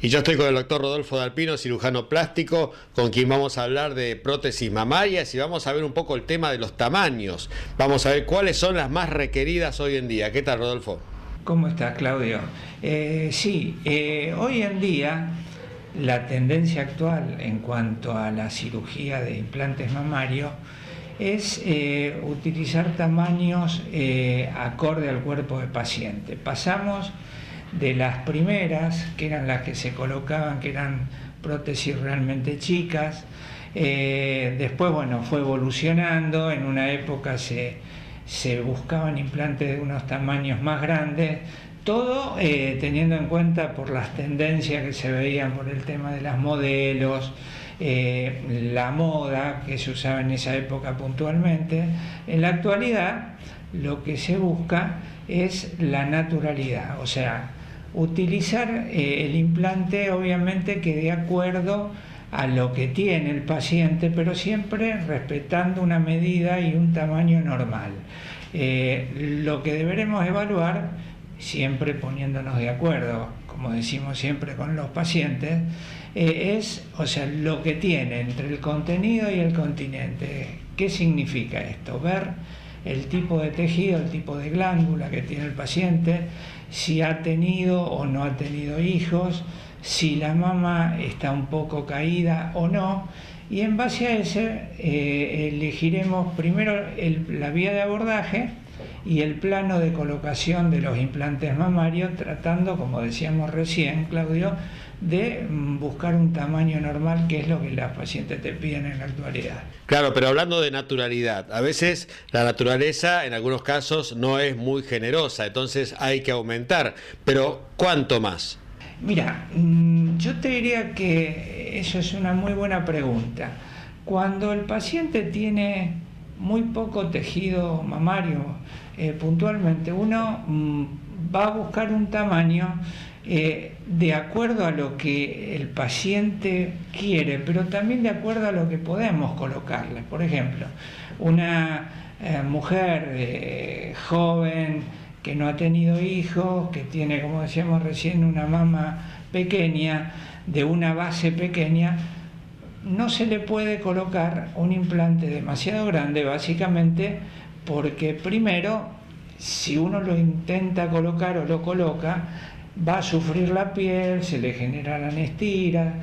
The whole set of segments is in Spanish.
Y yo estoy con el doctor Rodolfo Dalpino, cirujano plástico, con quien vamos a hablar de prótesis mamarias y vamos a ver un poco el tema de los tamaños. Vamos a ver cuáles son las más requeridas hoy en día. ¿Qué tal, Rodolfo? ¿Cómo estás, Claudio? Hoy en día la tendencia actual en cuanto a la cirugía de implantes mamarios es utilizar tamaños acorde al cuerpo del paciente. Pasamos de las primeras, que eran las que se colocaban, que eran prótesis realmente chicas, después fue evolucionando. En una época se buscaban implantes de unos tamaños más grandes, todo teniendo en cuenta por las tendencias que se veían por el tema de las modelos, la moda que se usaba en esa época puntualmente. En la actualidad lo que se busca es la naturalidad, o sea, utilizar el implante obviamente que de acuerdo a lo que tiene el paciente, pero siempre respetando una medida y un tamaño normal. Lo que deberemos evaluar, siempre poniéndonos de acuerdo, como decimos siempre con los pacientes, es, o sea, lo que tiene entre el contenido y el continente. ¿Qué significa esto? Ver el tipo de tejido, el tipo de glándula que tiene el paciente, si ha tenido o no ha tenido hijos, si la mama está un poco caída o no, y en base a ese elegiremos primero la vía de abordaje y el plano de colocación de los implantes mamarios, tratando, como decíamos recién, Claudio, de buscar un tamaño normal, que es lo que las pacientes te piden en la actualidad. Claro, pero hablando de naturalidad, a veces la naturaleza en algunos casos no es muy generosa, entonces hay que aumentar, pero ¿cuánto más? Mira, yo te diría que eso es una muy buena pregunta. Cuando el paciente tiene muy poco tejido mamario, puntualmente uno va a buscar un tamaño de acuerdo a lo que el paciente quiere, pero también de acuerdo a lo que podemos colocarle. Por ejemplo, una mujer joven que no ha tenido hijos, que tiene, como decíamos recién, una mama pequeña, de una base pequeña, no se le puede colocar un implante demasiado grande, básicamente porque primero, si uno lo intenta colocar o lo coloca, va a sufrir la piel, se le generarán estrías,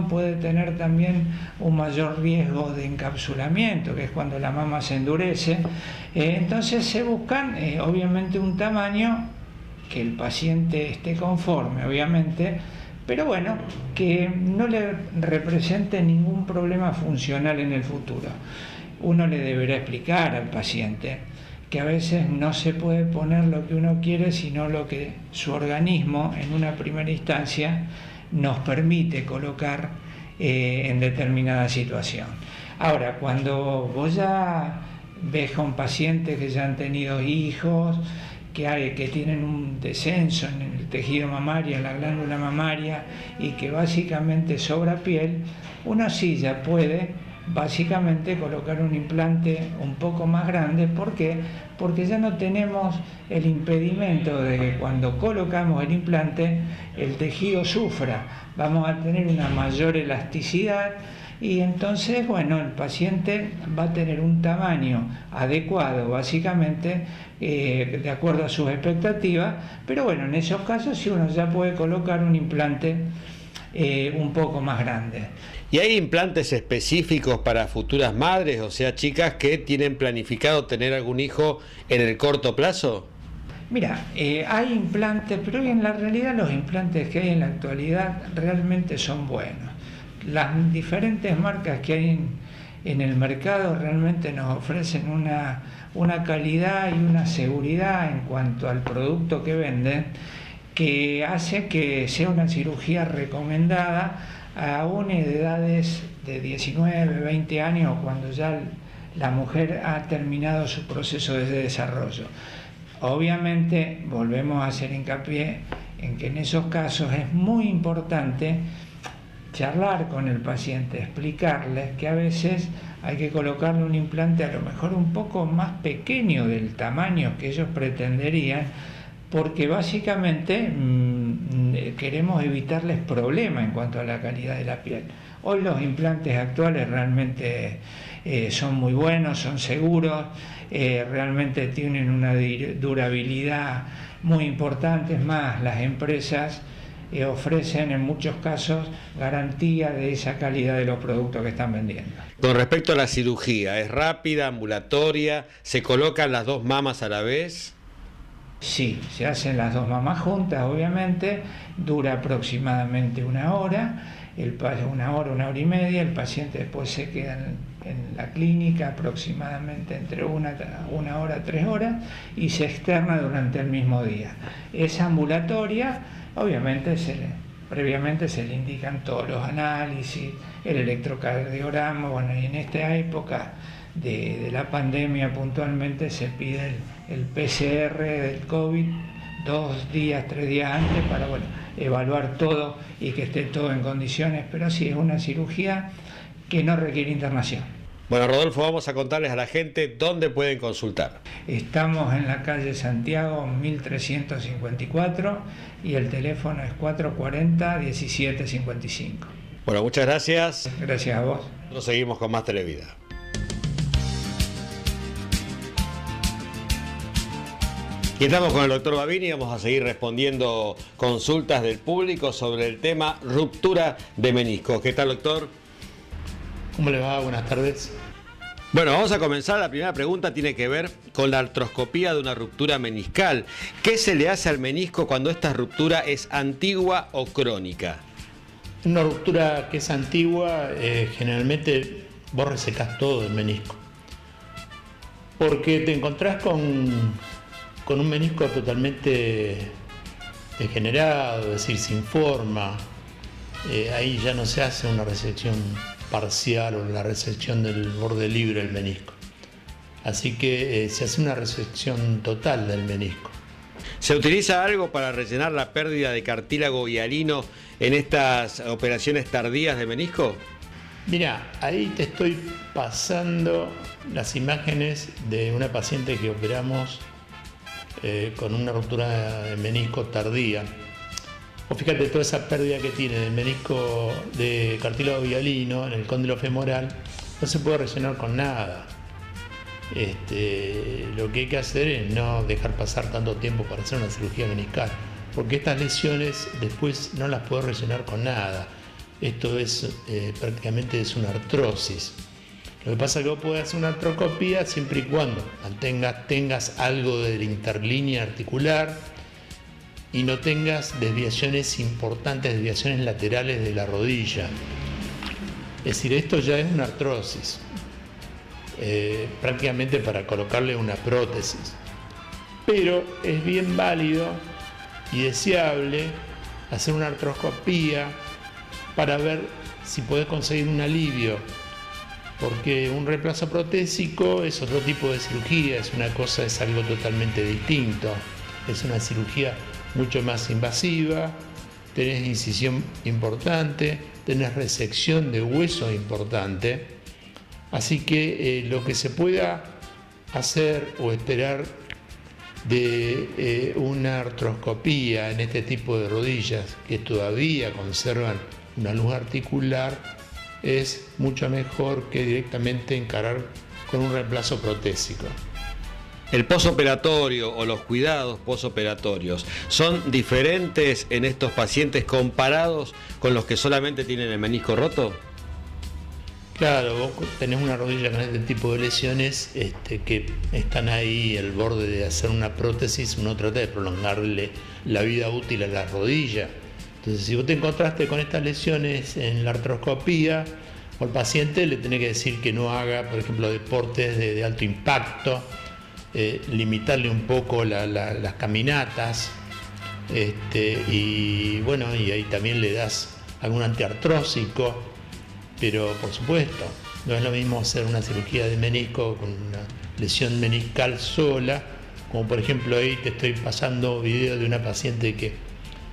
puede tener también un mayor riesgo de encapsulamiento, que es cuando la mama se endurece. Entonces se buscan obviamente un tamaño que el paciente esté conforme, obviamente, pero que no le represente ningún problema funcional en el futuro. Uno le deberá explicar al paciente que a veces no se puede poner lo que uno quiere, sino lo que su organismo en una primera instancia nos permite colocar en determinada situación. Ahora, cuando vos ya ves con pacientes que ya han tenido hijos, que tienen un descenso en el tejido mamario, en la glándula mamaria, y que básicamente sobra piel, uno sí ya puede básicamente colocar un implante un poco más grande. ¿Por qué? Porque ya no tenemos el impedimento de que cuando colocamos el implante el tejido sufra. Vamos a tener una mayor elasticidad y entonces, el paciente va a tener un tamaño adecuado, básicamente, de acuerdo a sus expectativas, pero en esos casos sí uno ya puede colocar un implante un poco más grande. ¿Y hay implantes específicos para futuras madres, o sea, chicas que tienen planificado tener algún hijo en el corto plazo? Mira, hay implantes, pero en la realidad los implantes que hay en la actualidad realmente son buenos. Las diferentes marcas que hay en el mercado realmente nos ofrecen una calidad y una seguridad en cuanto al producto que venden, que hace que sea una cirugía recomendada aún en edades de 19, 20 años, cuando ya la mujer ha terminado su proceso de desarrollo. Obviamente, volvemos a hacer hincapié en que en esos casos es muy importante charlar con el paciente, explicarles que a veces hay que colocarle un implante a lo mejor un poco más pequeño del tamaño que ellos pretenderían, porque básicamente queremos evitarles problemas en cuanto a la calidad de la piel. Hoy los implantes actuales realmente son muy buenos, son seguros, realmente tienen una durabilidad muy importante. Es más, las empresas ofrecen en muchos casos garantía de esa calidad de los productos que están vendiendo. Con respecto a la cirugía, ¿es rápida, ambulatoria? ¿Se colocan las dos mamas a la vez? Sí, se hacen las dos mamas juntas, obviamente, dura aproximadamente una hora, una hora y media, el paciente después se queda en la clínica aproximadamente entre una hora, 3 horas, y se externa durante el mismo día. Es ambulatoria, obviamente previamente se le indican todos los análisis, el electrocardiograma, bueno, y en esta época de la pandemia puntualmente se pide el PCR del COVID 2 días, 3 días antes para evaluar todo y que esté todo en condiciones, pero sí es una cirugía que no requiere internación. Bueno, Rodolfo, vamos a contarles a la gente dónde pueden consultar. Estamos en la calle Santiago 1354 y el teléfono es 440-1755. Bueno, muchas gracias. Gracias a vos. Nos seguimos con más Televida. Y estamos con el doctor Babini y vamos a seguir respondiendo consultas del público sobre el tema ruptura de menisco. ¿Qué tal, doctor? ¿Cómo le va? Buenas tardes. Bueno, vamos a comenzar. La primera pregunta tiene que ver con la artroscopía de una ruptura meniscal. ¿Qué se le hace al menisco cuando esta ruptura es antigua o crónica? Una ruptura que es antigua, generalmente vos resecás todo el menisco. Porque te encontrás con un menisco totalmente degenerado, es decir, sin forma. Ahí ya no se hace una resección parcial o la resección del borde libre del menisco. Así que se hace una resección total del menisco. ¿Se utiliza algo para rellenar la pérdida de cartílago hialino en estas operaciones tardías de menisco? Mira, ahí te estoy pasando las imágenes de una paciente que operamos con una ruptura de menisco tardía. O fíjate toda esa pérdida que tiene del menisco de cartílago hialino en el cóndilo femoral, no se puede rellenar con nada. Lo que hay que hacer es no dejar pasar tanto tiempo para hacer una cirugía meniscal, porque estas lesiones después no las puedo rellenar con nada. Esto es prácticamente es una artrosis. Lo que pasa es que vos podés hacer una artroscopía siempre y cuando tengas algo de la interlínea articular y no tengas desviaciones importantes, desviaciones laterales de la rodilla. Es decir, esto ya es una artrosis, prácticamente para colocarle una prótesis. Pero es bien válido y deseable hacer una artroscopía para ver si podés conseguir un alivio, porque un reemplazo protésico es otro tipo de cirugía, es algo totalmente distinto, es una cirugía mucho más invasiva, tenés incisión importante, tenés resección de hueso importante, así que lo que se pueda hacer o esperar de una artroscopía en este tipo de rodillas que todavía conservan una luz articular es mucho mejor que directamente encarar con un reemplazo protésico. ¿El posoperatorio o los cuidados posoperatorios son diferentes en estos pacientes comparados con los que solamente tienen el menisco roto? Claro, vos tenés una rodilla con este tipo de lesiones que están ahí al borde de hacer una prótesis, uno trata de prolongarle la vida útil a la rodilla. Entonces, si vos te encontraste con estas lesiones en la artroscopía, al paciente le tenés que decir que no haga, por ejemplo, deportes de alto impacto, limitarle un poco las caminatas, y bueno, y ahí también le das algún antiartrósico, pero por supuesto, no es lo mismo hacer una cirugía de menisco con una lesión meniscal sola, como por ejemplo ahí te estoy pasando video de una paciente que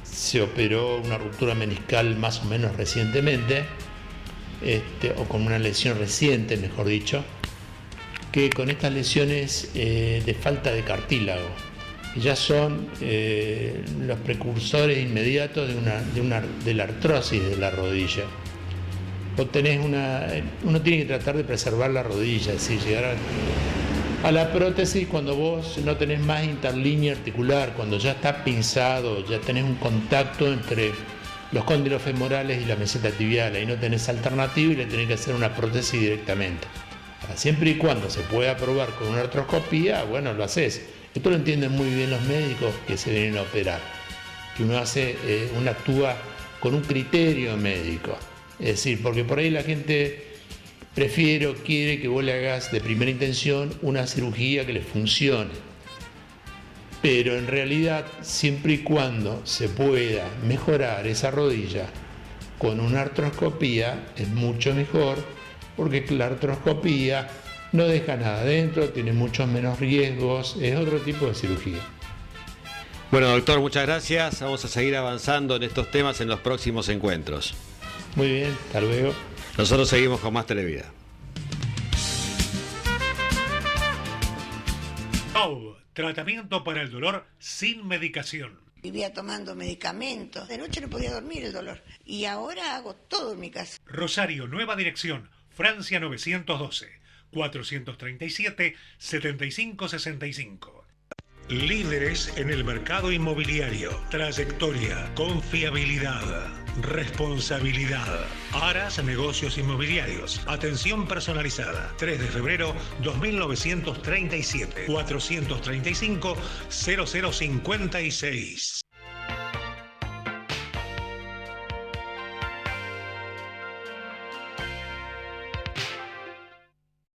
se operó una ruptura meniscal más o menos recientemente, o con una lesión reciente, mejor dicho, que con estas lesiones de falta de cartílago. ya son los precursores inmediatos de la artrosis de la rodilla. Uno tiene que tratar de preservar la rodilla, es decir, llegar a la prótesis cuando vos no tenés más interlínea articular, cuando ya está pinzado, ya tenés un contacto entre los cóndilos femorales y la meseta tibial, ahí no tenés alternativa y le tenés que hacer una prótesis directamente. Ahora, siempre y cuando se pueda probar con una artroscopía, bueno, lo haces. Esto lo entienden muy bien los médicos que se vienen a operar, que uno actúa con un criterio médico. Es decir, porque por ahí la gente prefiere o quiere que vos le hagas de primera intención una cirugía que le funcione. Pero en realidad, siempre y cuando se pueda mejorar esa rodilla con una artroscopía, es mucho mejor, porque la artroscopía no deja nada adentro, tiene muchos menos riesgos, es otro tipo de cirugía. Bueno, doctor, muchas gracias. Vamos a seguir avanzando en estos temas en los próximos encuentros. Muy bien, hasta luego. Nosotros seguimos con más Televida. Tratamiento para el dolor sin medicación. Vivía tomando medicamentos. De noche no podía dormir el dolor. Y ahora hago todo en mi casa. Rosario, Nueva Dirección, Francia 912, 437-7565. Líderes en el mercado inmobiliario. Trayectoria, confiabilidad, responsabilidad. Aras Negocios Inmobiliarios. Atención personalizada. 3 de febrero 2937. 435-0056.